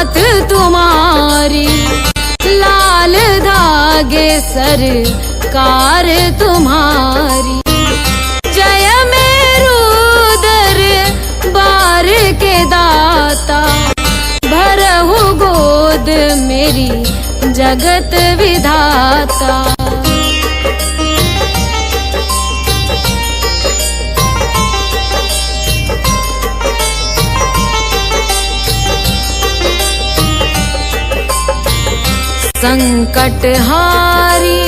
नाथ तुम्हारी, लाल धागे सरकार तुम्हारी। जय मेरू दरबार के दाता, भरहु गोद मेरी जगत विधाता। संकटहारी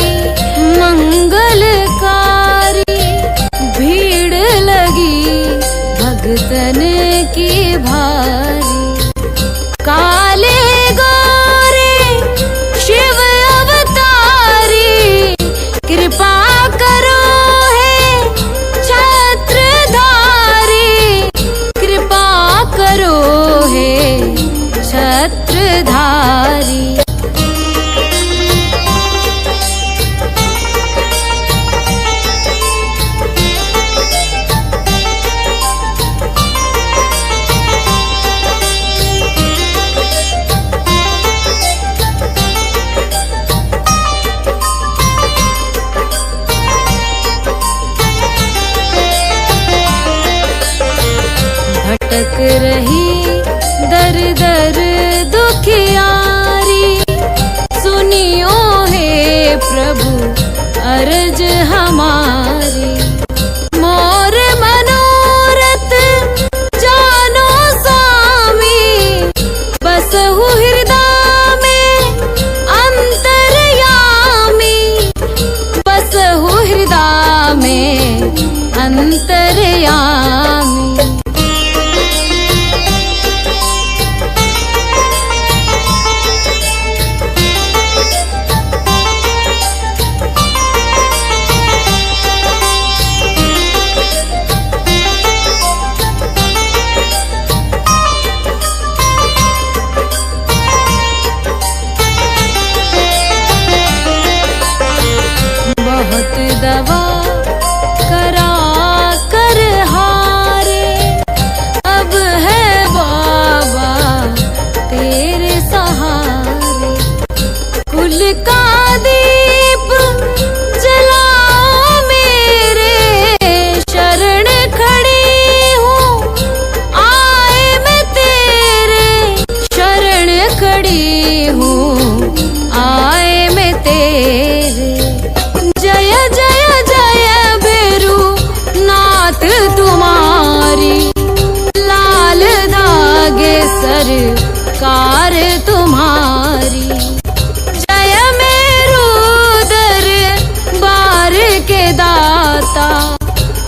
मंगलकारी, भीड़ लगी भगतन की भारी। काले गोरे शिव अवतारी, कृपा करो हे छत्रधारी, कृपा करो हे छत्रधारी। भटक रही दर दर दुखियारी, सुनियो हे प्रभु अर्ज हमारी। मोर मनोरथ जानो स्वामी, बसहु हृदय में अंतर्यामी, बसहु हृदय में अंतर्यामी। बहुत दवा करा कर हारे, अब है बाबा तेरे सहारे। कुल का दीप जलाओ मेरे, शरण खड़ी हूँ आए मैं तेरे, शरण खड़ी हूँ आए मैं तेरे। जय जय जय भैरू नाथ तुम्हारी, लाल धागे सरकार तुम्हारी। जय मेरू दरबार के दाता,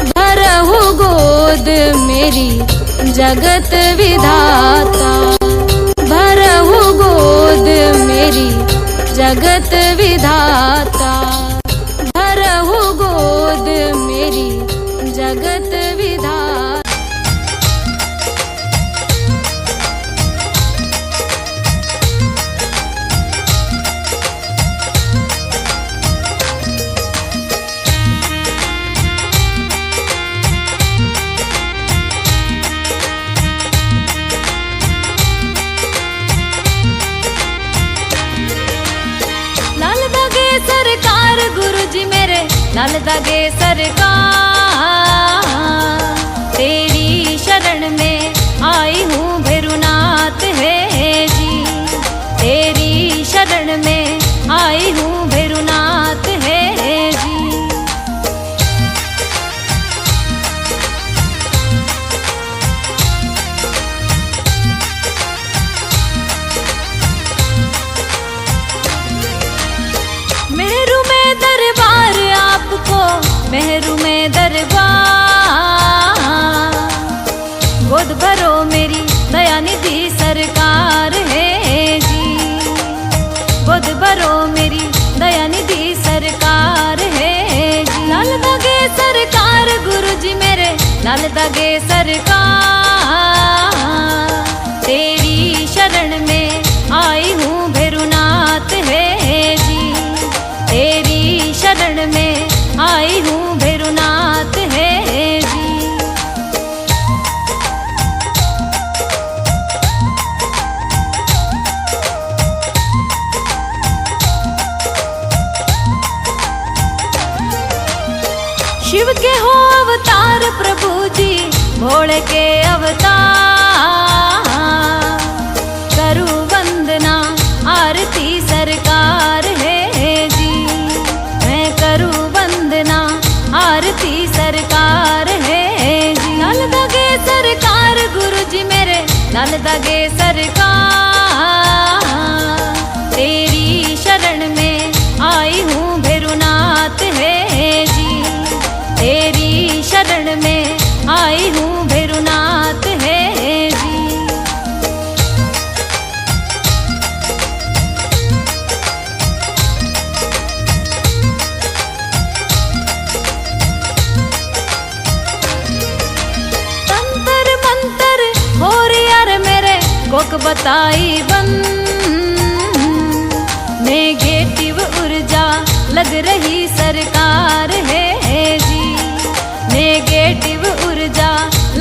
भरहु गोद मेरी जगत विधाता, भरहु गोद मेरी जगत विधाता, भरहु गोद मेरी जगत विधाता। लाल धागे सरकार गुरुजी मेरे, लाल धागे सरकार, तेरी शरण में आई हूँ भैरुनाथ है जी, तेरी शरण में आई हूँ भैरुनाथ है जी। मेरू में दरबार आपको, मेहरू में दरबार, गोद भरो मेरी दया निधि सरकार है जी, गोद भरो मेरी दया निधि सरकार है जी। लाल धागे सरकार गुरुजी मेरे, लाल धागे सरकार, तेरी शरण में आई हूँ भैरुनाथ है जी, तेरी शरण में आई हूँ भैरुनाथ है जी। भोले के अवतार। करूँ वंदना आरती सरकार है जी, मैं करूँ वंदना आरती सरकार है जी। लाल दागे सरकार गुरु जी मेरे, लाल दागे सरकार। तेरी शरण में आई हूँ भैरुनाथ है जी, तेरी शरण में आई हूँ भैरुनाथ है जी। तंत्र मंत्र हो यार मेरे कोक बताई बंद, नेगेटिव ऊर्जा लग रही सरकार है जी, नेगेटिव ऊर्जा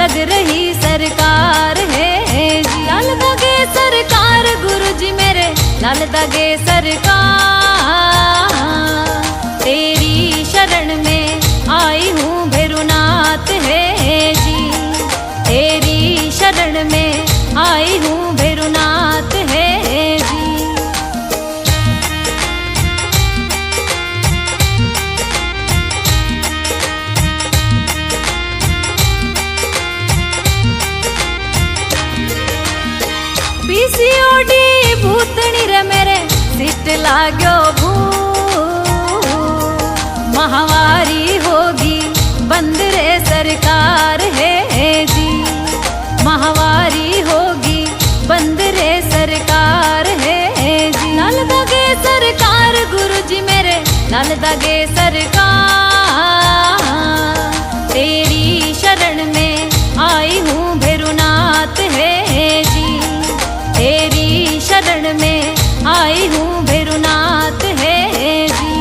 लग रही सरकार है जी। लाल दागे सरकार गुरु जी मेरे, लाल दागे सरकार। तेरी शरण में आई हूँ भैरुनाथ है जी, तेरी शरण में आई हूँ भैरुनाथ है जी। पीसीओडी भूतनी रे मेरे सिस्ट लाग्यो भू, महावारी होगी बंद रे सरकार है जी, महावारी होगी बंद रे सरकार है जी। लाल दागे सरकार गुरु जी मेरे, लाल दागे सरकार। तेरी शरण में आई हूँ भैरुनाथ है जी, तेरी शरण में आई हूँ भैरुनाथ है जी।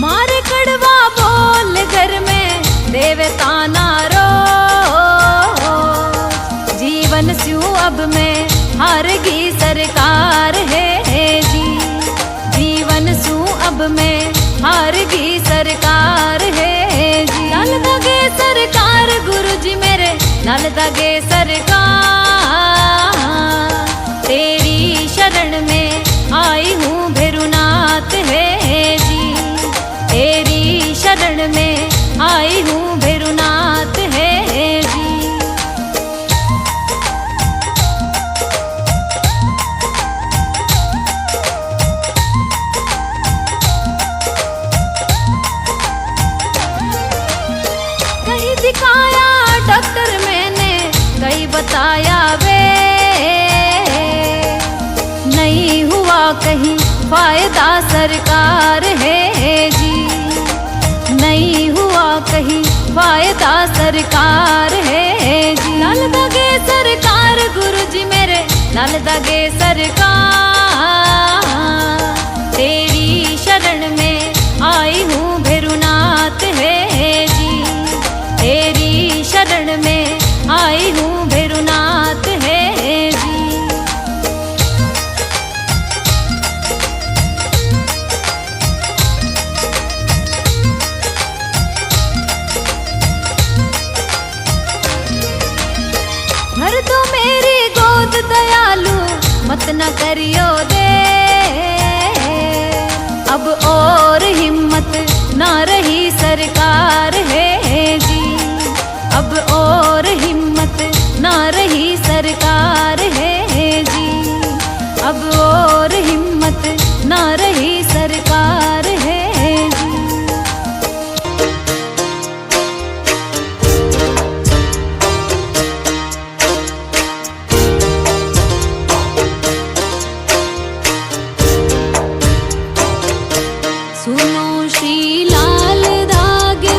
मारे कड़वा बोल घर में देवता नारो, जीवन स्यू अब में हारगी सरकार है जी, जीवन सू अब में हारगी सरकार है जी। लाल दागे सरकार गुरु जी मेरे, लाल दागे सरकार। तेरी शरण में आई हूँ भैरुनाथ है जी, तेरी शरण में आई हूँ भैरुनाथ है जी। कहीं दिखाया डॉक्टर मैंने, कहीं बताया वे, नहीं हुआ कहीं फायदा सरकार है जी, नहीं हुआ कहीं फायदा सरकार है जी। लाल दागे सरकार गुरु जी मेरे, लाल दागे सरकार। तेरी शरण में आई हूँ भैरुनाथ है जी, तेरी शरण में आई हूँ भैरुनाथ है जी। भर दो मेरी गोद दयालु मत न करियो दे, अब और हिम्मत ना रही सरकार है जी, अब और हिम्मत ना रही सरकार है जी, अब और हिम्मत ना रही सरकार है जी। सुनो श्री लाल दागे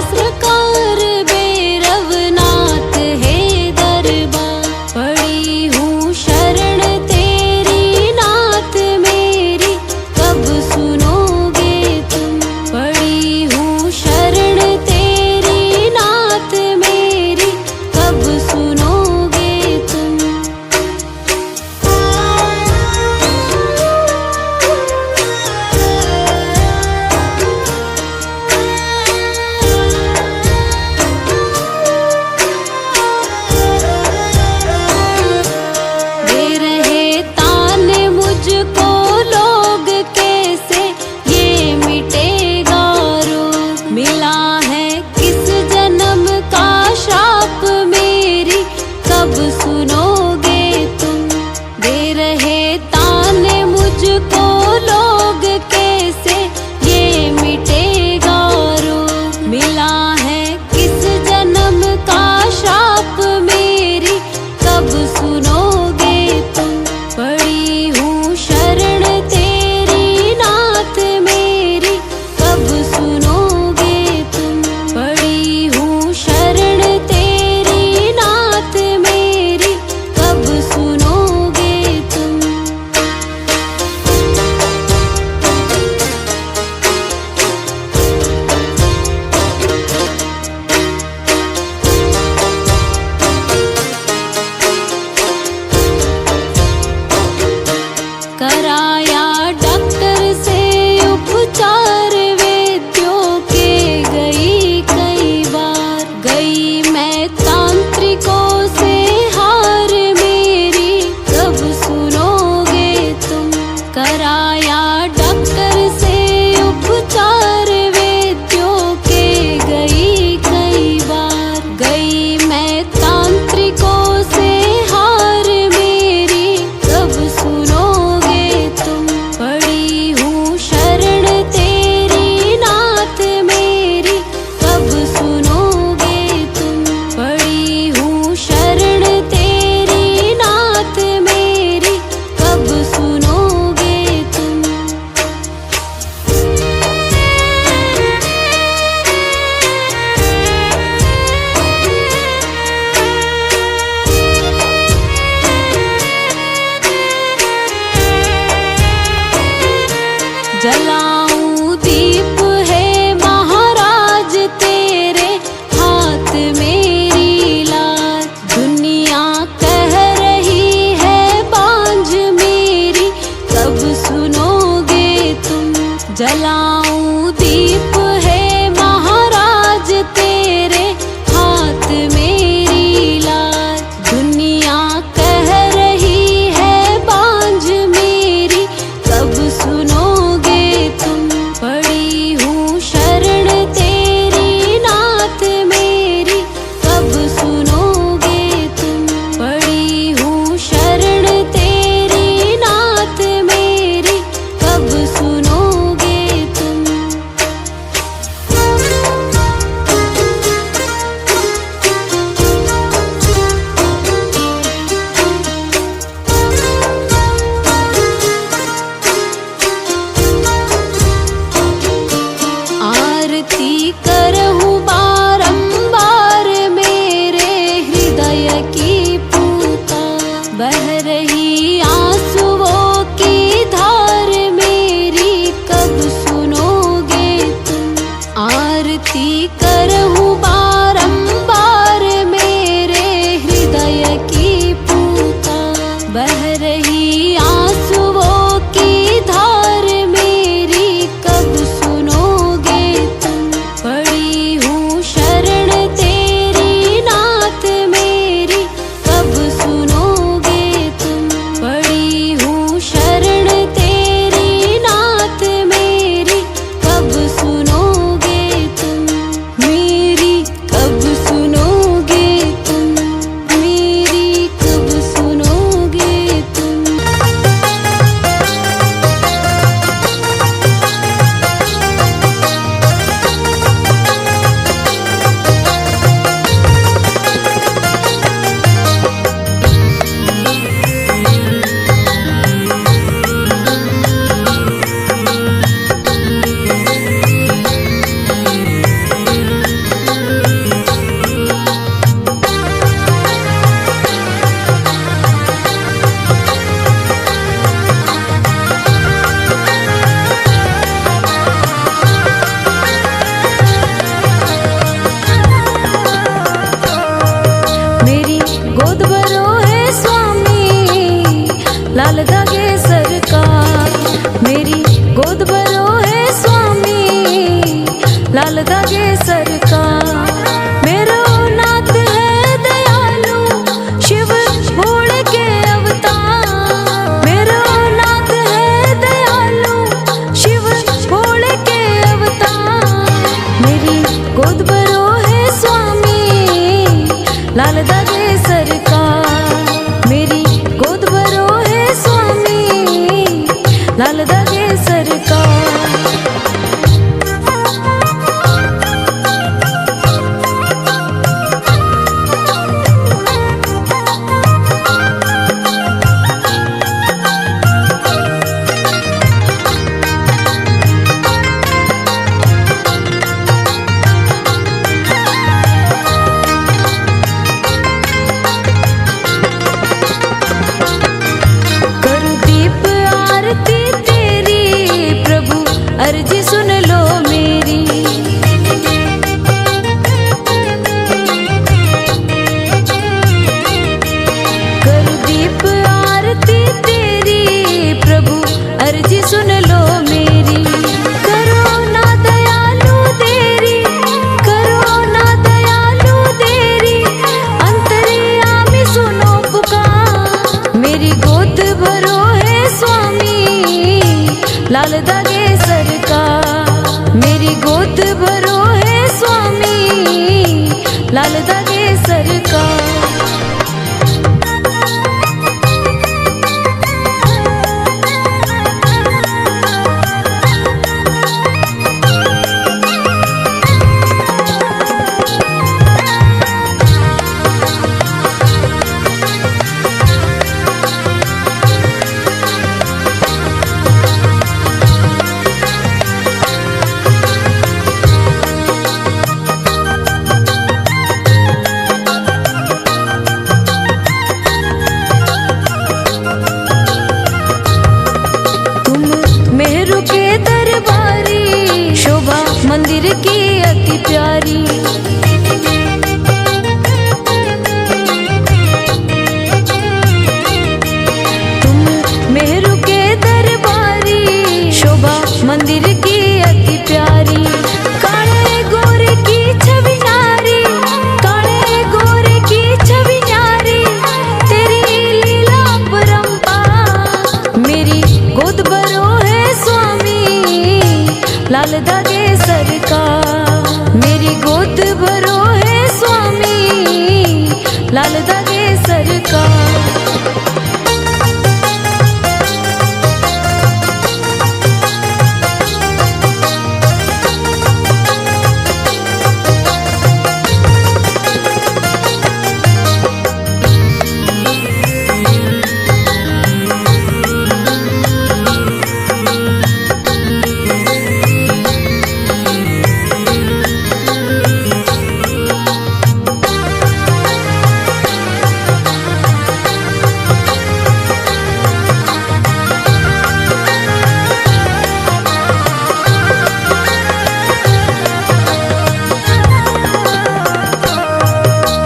जलाऊं दीप है महाराज तेरे हाथ मेरी लाज। दुनिया कह रही है बांझ मेरी, कब सुनोगे तुम। जलाऊं दीप है महाराज तेरे हाथ मेरी लाज। दुनिया कह रही है बांझ मेरी, कब सुनोगे तुम। पड़ी हूँ शरण तेरी नाथ मेरी, कब सुनोगे तुम। पड़ी हूँ शरण तेरी नाथ मेरी, कब सुनोगे तुम। आरती करहूँ बारंबार मेरे हृदय की पुकार। बह रही आंसुओं की धार मेरी, कब सुनोगे तुम। आरती करहूँ बारंबार मेरे हृदय की पुकार। बह रही आंसुओं की धार मेरी, कब सुनोगे तुम। पड़ी हूँ शरण तेरी नाथ मेरी, कब सुनोगे तुम। पड़ी हूँ शरण तेरी नाथ मेरी, कब सुनोगे तुम। मेरी कब सुनोगे तुम। मेरी कब सुनोगे तुम। मेरी गोद भरो है स्वामी, लाल धागे सरकार। मेरी गोद भरो है स्वामी, लाल धागे सरकार। मेरो नाथ है दयालु, शिव भोले के अवतार। मेरो नाथ है दयालु, शिव भोले के अवतार। मेरी गोद भरो है स्वामी, लाल धागे सरकार। मेरी गोद भरो है स्वामी, लाल धागे सरकार। करूँ दीप आरती तेरी, प्रभु अर्जी सुन लो मेरी। करूँ दीप आरती तेरी, प्रभु अर्जी सुन लो मेरी। करो ना दयालु देरी, करो ना दयालु देरी, अंतर्यामी सुनो पुकार। मेरी गोद भरो है स्वामी, लाल धागे सरकार। मेरी गोद भरो है स्वामी, लाल धागे सरकार। मंदिर की अति प्यारी। तुम मेरू के दरबारी, शोभा मंदिर की अति प्यारी। काले गोरे की छवि न्यारी, काले गोरे की छवि न्यारी, तेरी लीला परंपार। मेरी गोद भरो है स्वामी, लाल दागे सरकार। मेरी गोद भरो है स्वामी, लाल दागे सरकार।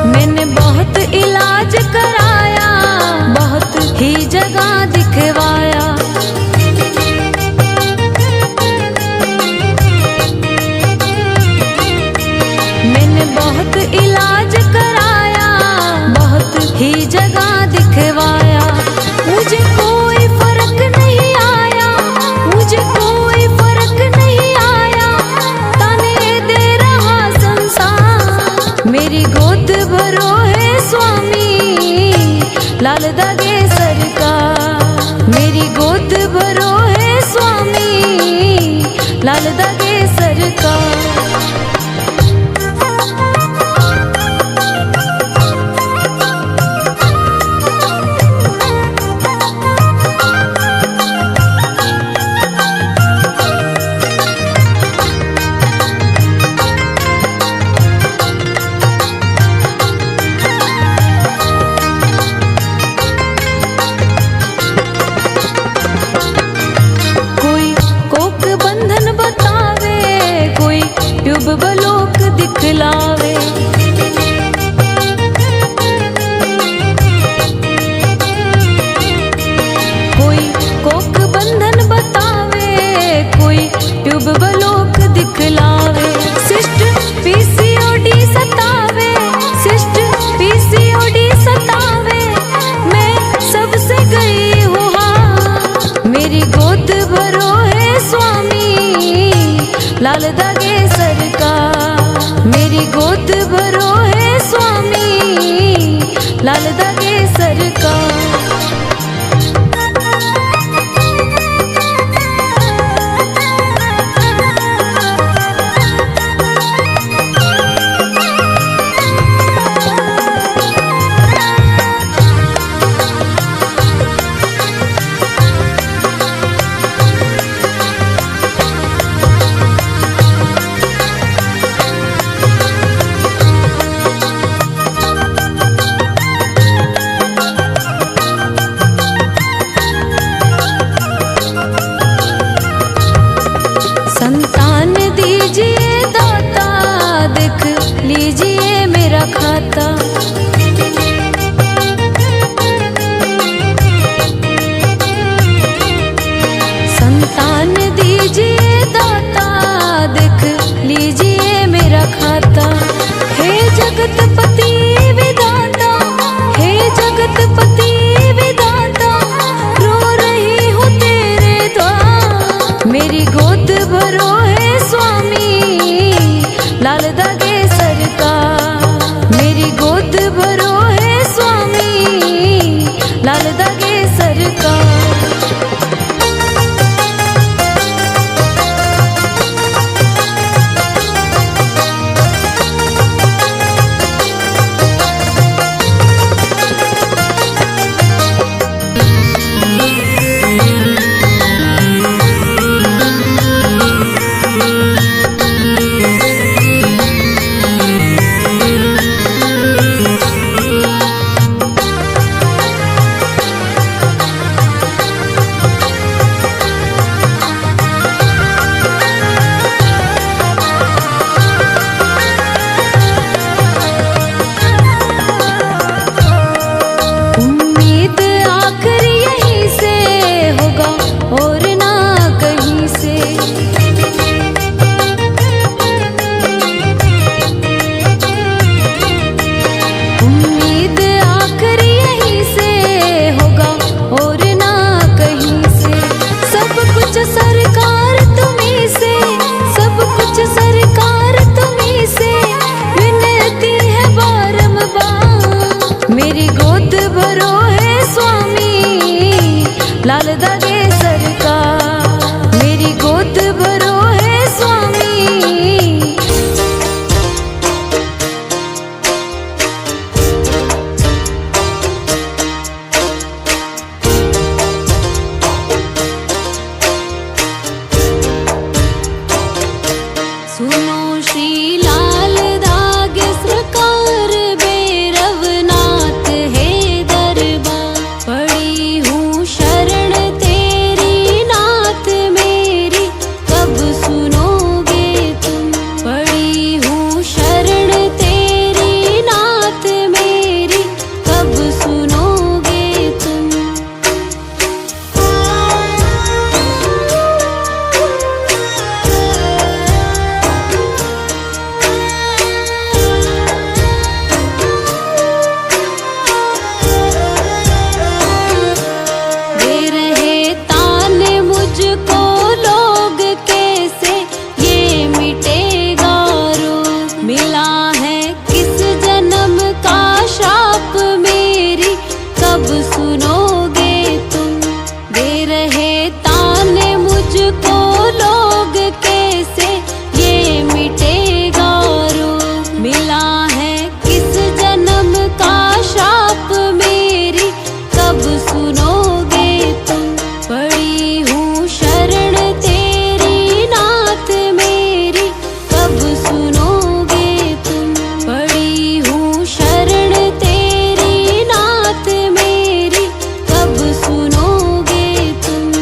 मैंने बहुत इलाज कराया, बहुत ही जगह दिखवाया। मैंने बहुत इलाज कराया, बहुत ही जगह दिखवाया। मुझे कोई फर्क नहीं आया, मुझे कोई फर्क नहीं आया, ताने दे रहा संसार। मेरी गोद भरो है स्वामी, लाल दागे सरकार। मेरी गोद भरो है स्वामी, लाल दागे सरकार। बलोक दिखलावे, कोई कोक बंधन बतावे, कोई ट्यूब बलोक दिखलावे। सिस्ट पीसीओडी सतावे, सिस्ट पीसीओडी सतावे, मैं सबसे गई हूँ हाँ। मेरी गोद भरो है स्वामी, लाल दागे सरकार। मेरी गोद भरो है स्वामी, लाल दागे सरकार। संतान दीजिए दाता, देख लीजिए मेरा खाता। संतान दीजिए दाता, देख लीजिए मेरा खाता। हे जगतपति विधाता, हे जगतपति विधाता, रो रही हूँ तेरे द्वार। मेरी गोद भरो है स्वामी, लाल दागे सरकार। मेरी गोद भरो है स्वामी, लाल दागे सरकार। लाल धागे सरकार। मेरी गोद भरो है स्वामी, सुनो श्री लाल धागे सरकार, भैरवनाथ है दरबार। पड़ी हूँ शरण तेरी नाथ मेरी, कब सुनोगे तुम। पड़ी हूँ शरण तेरी नाथ मेरी, कब सुनोगे तुम। मुझको लोग कैसे, ये मिटेगा रोग। मिला है किस जन्म का शाप मेरी, कब सुनोगे तुम। दे रहे ताने मुझको लोग कैसे, ये मिटेगा रोग। मिला है किस जन्म का शाप मेरी, कब सुनोगे तुम। पड़ी हूँ शरण तेरी नाथ मेरी, कब सुनोगे तुम। पड़ी हूँ शरण तेरी नाथ मेरी, कब सुनोगे तुम।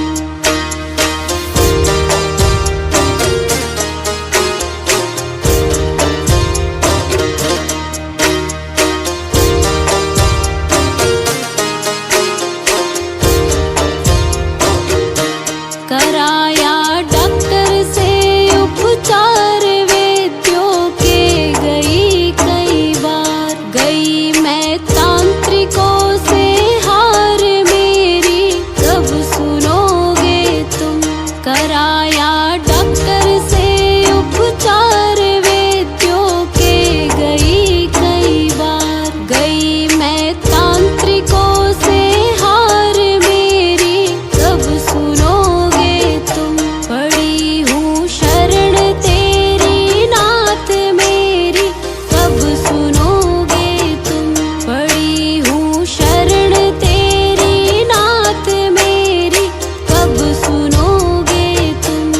कराया डॉक्टर से उपचार, वैद्यों के गई कई बार। गई मैं तांत्रिकों से हार मेरी, कब सुनोगे तुम। कराया डॉक्टर से उपचार, वैद्यों के गई कई बार। गई मैं तांत्रिकों से हार मेरी, कब सुनोगे तुम। पड़ी हूँ शरण तेरी नाथ मेरी, कब सुनोगे तुम। पड़ी हूँ शरण तेरी नाथ मेरी, कब सुनोगे तुम।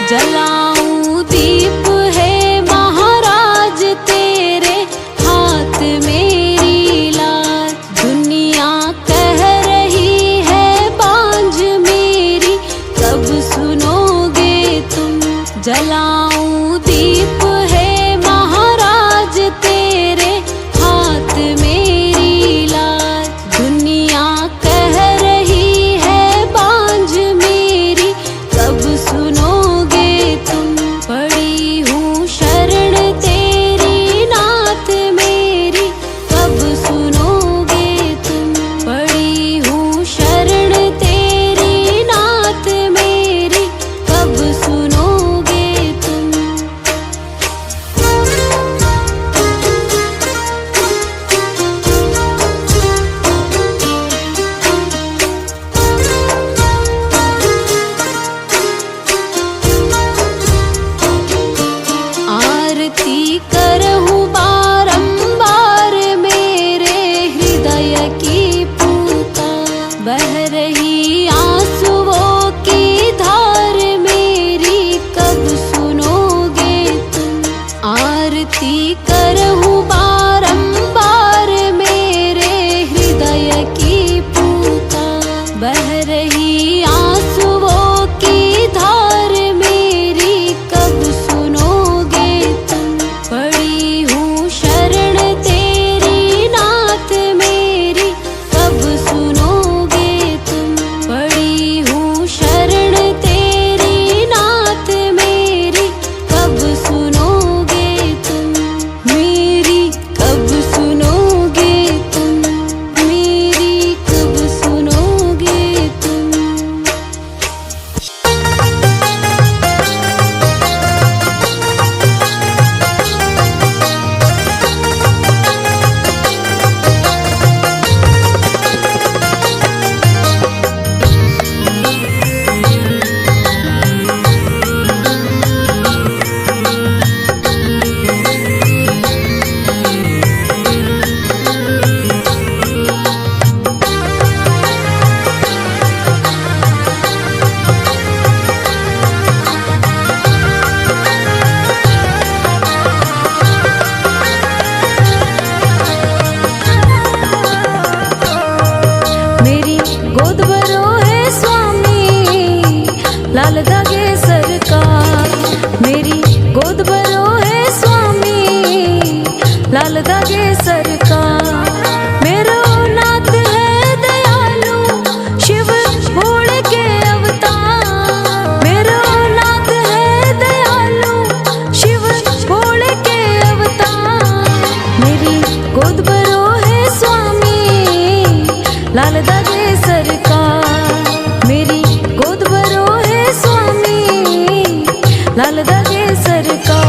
जलाऊं दीप है महाराज तेरे हाथ मेरी लाज। दुनिया कह रही है बांझ मेरी, कब सुनोगे तुम। जलाऊं दीप है महाराज तेरे हाथ मेरी लाज। दुनिया कह रही है बांझ मेरी, कब सुनोगे तुम। पड़ी हूँ शरण तेरी नाथ मेरी, कब सुनोगे तुम। पड़ी हूँ शरण तेरी नाथ मेरी, कब सुनोगे तुम। आरती करहूँ बारंबार, मेरे हृदय की पुकार। बह रही आंसुओं की धार मेरी, कब सुनोगे तुम। आरती करहूँ बारंबार, मेरे हृदय की पुकार। बह रही आंसुओं की धार मेरी, कब सुनोगे तुम। पड़ी हूँ शरण तेरी नाथ मेरी, कब सुनोगे तुम। पड़ी हूँ शरण तेरी नाथ मेरी, कब सुनोगे तुम। मेरी कब सुनोगे तुम। मेरी कब सुनोगे तुम। लाल धागे सरकार। मेरी गोद भरो है स्वामी, लाल धागे सरकार। मेरो नाथ है दयालु, शिव भोले के अवतार। मेरो नाथ है दयालु, शिव भोले के अवतार। मेरी गोद भरो है स्वामी, लाल धागे सरकार। मेरी गोद भरो है स्वामी, लाल धागे सरकार।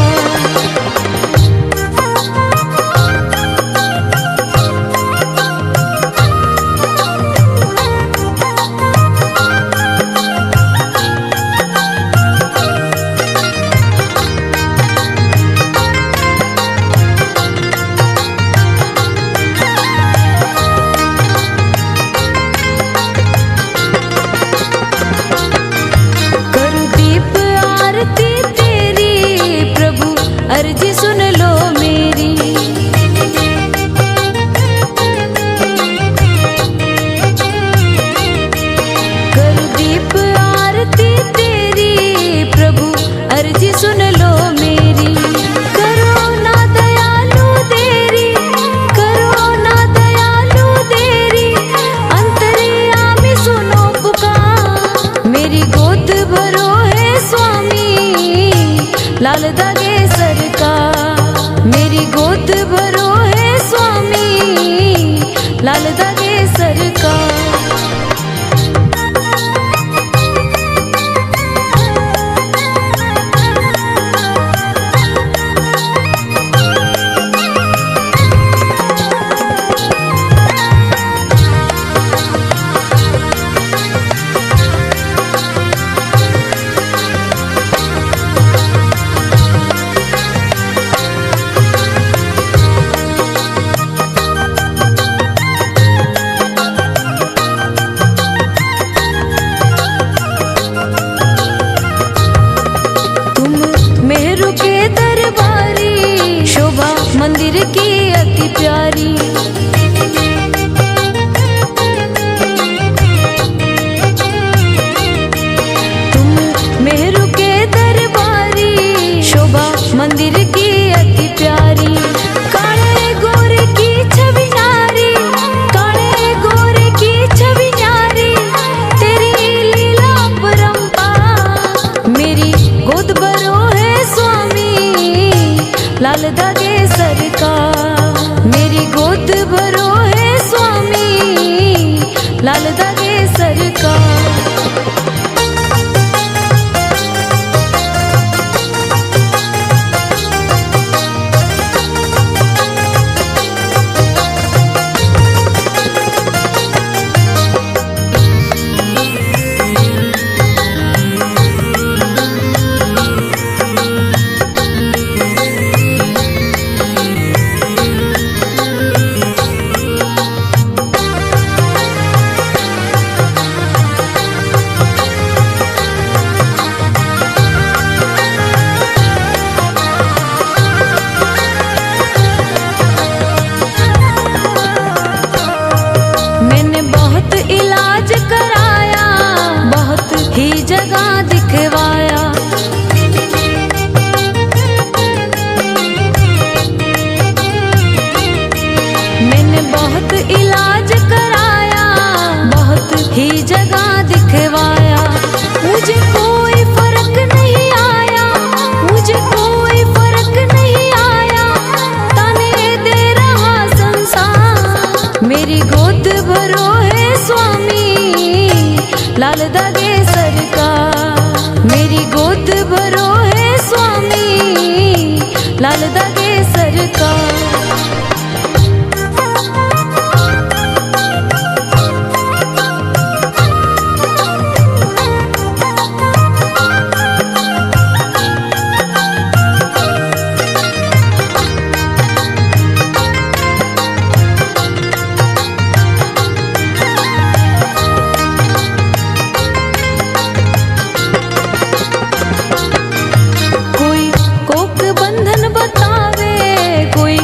अर्जी सुन लो मेरी, करूं दीप आरती तेरी प्रभु, अर्जी सुन लो मेरी। करो ना दयालु देरी, करो ना दयालु देरी, अंतर्यामी सुनो पुकार। मेरी गोद भरो है स्वामी, लाल धागे सरकार। मेरी गोद भरो है स्वामी, लाल धागे सरकार। मंदिर की अति प्यारी, तुम मेहरू के दरबारी, शोभा मंदिर की अति प्यारी। काले गोरे की छवि नारी, काले गोरे की छवि नारी, तेरी लीला परंपार। मेरी गोद भरो है स्वामी, लाल धागे सरकार। मेरी गोद भरो है स्वामी, लाल धागे सरकार। इलाज कराया, बहुत ही जगह दिखवाया। मैंने बहुत इलाज कराया, बहुत ही जगह दिखवाया। मुझे कोई फर्क नहीं आया, मुझे कोई फर्क नहीं आया, ताने दे रहा संसार। मेरी गोद भरो है स्वामी, लाल धागे सरकार। मेरी गोद भरो है स्वामी, लाल धागे सरकार। कोई कोक बंधन बतावे, कोई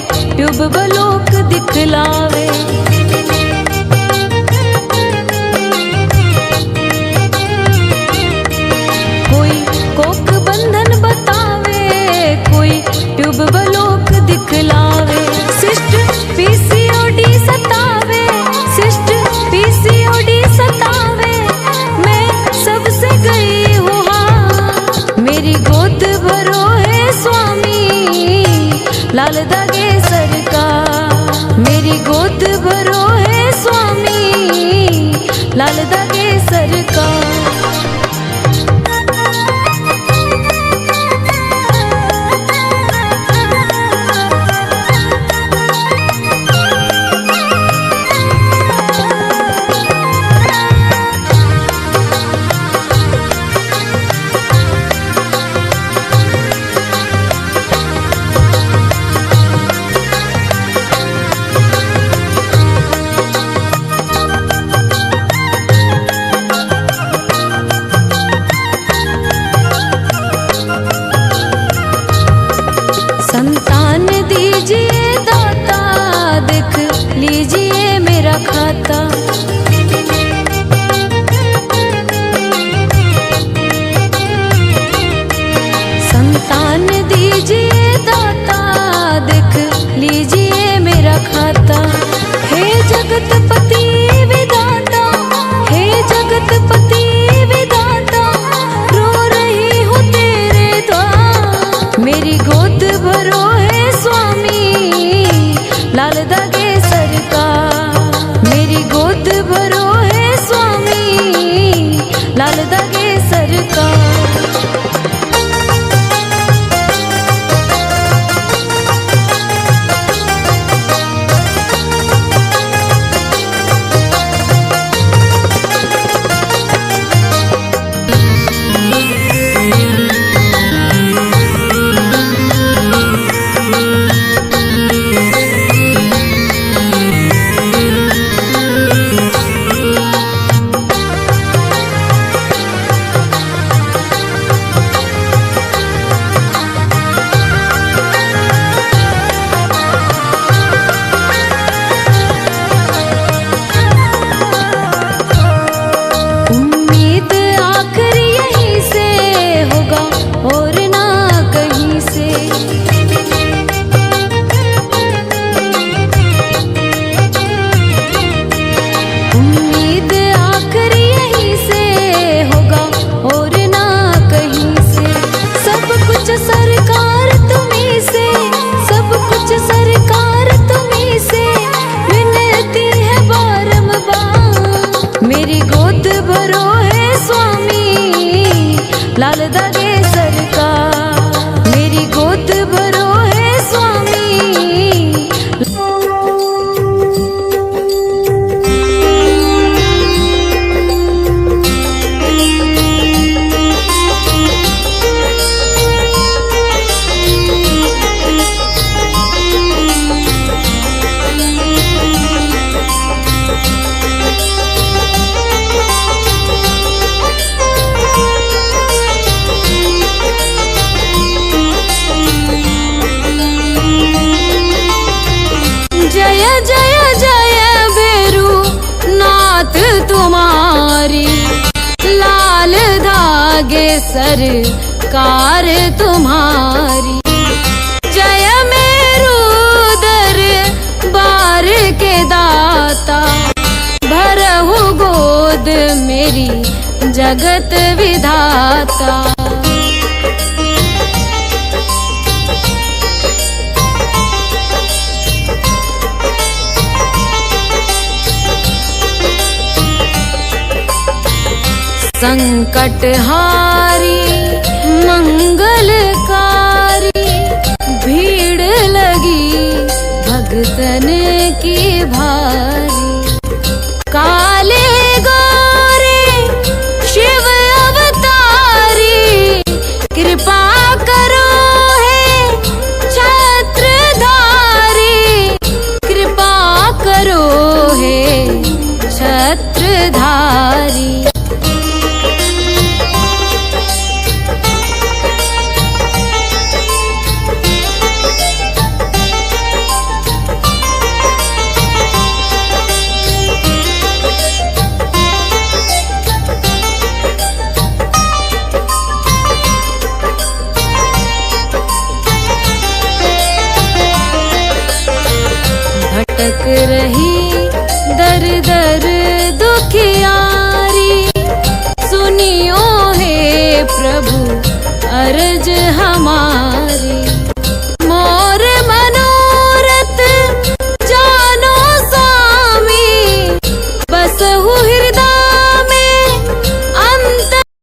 लाल दागे सरकार। मेरी गोद भरो है स्वामी, लाल दागे सरकार। संतान दीजिए दाता, देख लीजिए मेरा खाता। संतान दीजिए दाता, देख लीजिए मेरा खाता। हे जगतपति विधाता, हे जगतपति विधाता, रो रही हूँ तेरे द्वार। मेरी गोद भरो है स्वामी, लाल दागे सरकार। मेरी गोद भरो है स्वामी, लाल दागे सरकार। सरकार तुम्हीं से, सब कुछ सरकार तुम्हीं से, विनती है बारंबार। मेरी गोद भरो है स्वामी, लाल दागे सरकार। मेरी गोद भरो है स्वामी। जय जय जय भैरू नाथ तुम्हारी, लाल धागे सरकार तुम्हारी। जय मेरू दरबार के दाता, भरहु गोद मेरी जगत विधाता। संकटहारी मंगलकारी,